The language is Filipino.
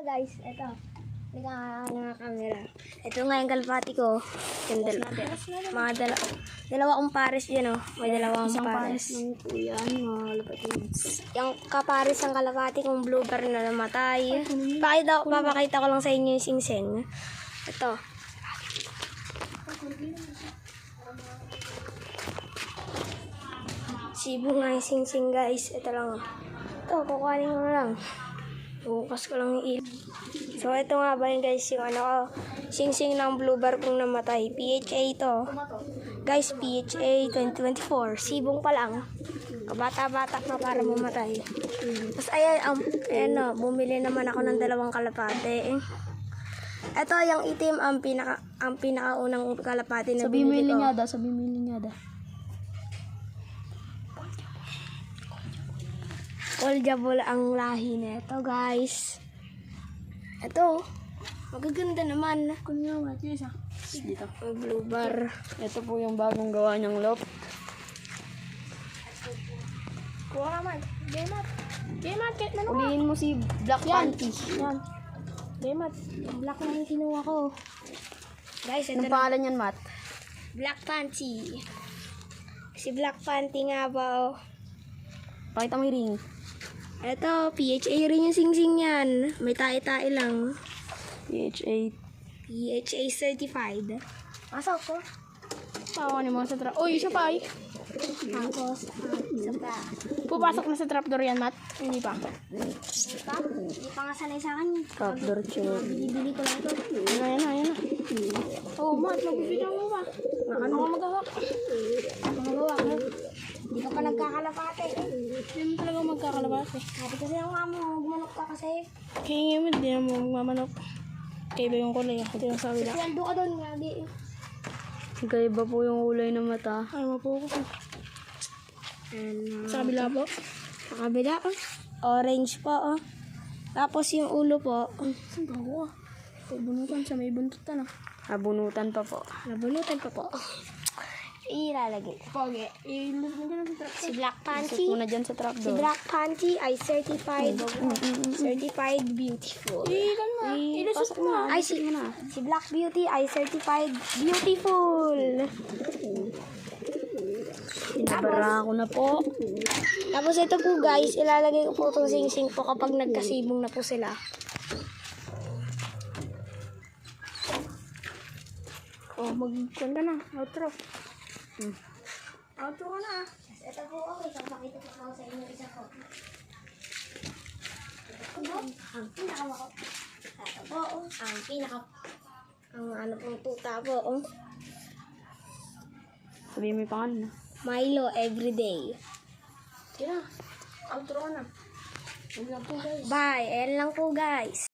guys, ito. Hindi ka nga camera. Ito nga yung kalapati ko. Yung dalawa kong pares yan, oh. May dalawa akong pares. Ng kuya, mga kalapati. Yung kapares ang kalapati kong blueberry na namatay. Papakita ko lang sa inyo yung singsing. Ito. Sibo nga yung singsing, guys. Ito lang. Ito, kukuhanin ko lang. Bukas ko lang yung So, ito nga ba yun, guys, yung ano ko, singsing ng blueberry kong namatay. PHA ito. Guys, PHA 2024. Sibong pa lang. Kabata-bata na para mamatay. Tapos, ayan, bumili naman ako ng dalawang kalapate. Ito, yung itim, ang pinakaunang kalapate na binili ko. Sabi mo linyada. Foldable ang lahi nito, guys. Ito, magaganda naman. Kunya, mati isa. Dito. Blue bar. Ito po yung bagong gawa niyang loft. Kuha naman. Demat. Kahit na naman. Ulihin mo si Black Panty. Yan. Demat. Black na yung kinuha ko. Guys, ito Anong na. pangalan yan, Matt? Black Panty. Si Black Panty nga ba, oh. Pakita mo yung ring. Ito, PHA rin yung singsing yan. May tae-tae lang. PHA. PHA certified. Pasok ko. Tawa ni mo sa trap. Uy, isa pa ay. Tapos, isa pa. Pupasok na sa trapdoor yan, Matt. Hindi pa. Isa pa? Hindi pa nga sanay sa akin. Trapdoor check. Bili-bili ko lang ito. Ayan na. Oh, Matt, magbibigyan mo ba? Ano ka magawak? Magawa ko. Hindi ka pa nagkakalapate. Hindi mo talaga magkakalabas eh. Sabi kasi ang mama mo, gumanok ka kasi. Hingi mo, hindi mo magmamanok. Kaiba yung kulay ah. Ito yung sabi na. Sweldo ka doon nga, di. Kaiba po yung kulay ng mata. Ay, mapuko ko. Sa kabila po? Sa kabila, oh. Orange po, oh. Tapos yung ulo po. Saan ka ko ah? Bunutan siya, may buntutan ah. Bunutan pa po. Nabunutan pa po. Ilalagay. Pogi. Ilulog na sa trap. Si Black Panty. Isip mo na dyan sa Si trapdoor. Black Panty ay certified. Certified beautiful. Ilan mo? Ilusot mo. Ay, si Black Beauty ay certified beautiful. Pinabara ko na po. Tapos ito po, guys, ilalagay ko po itong singsing po kapag nagkasibong na po sila. Oh, mag-con ka na. Outro. Outro ko na. Ito po, okay. Papakita ko sa inyo isa po. Ang pinakamako. Ito po, oh. Ang ano pong tuta po, oh. Sabihin mo yung pangalan na. Milo everyday. Sige na. Outro ka na. Bye. Ayan lang po, guys.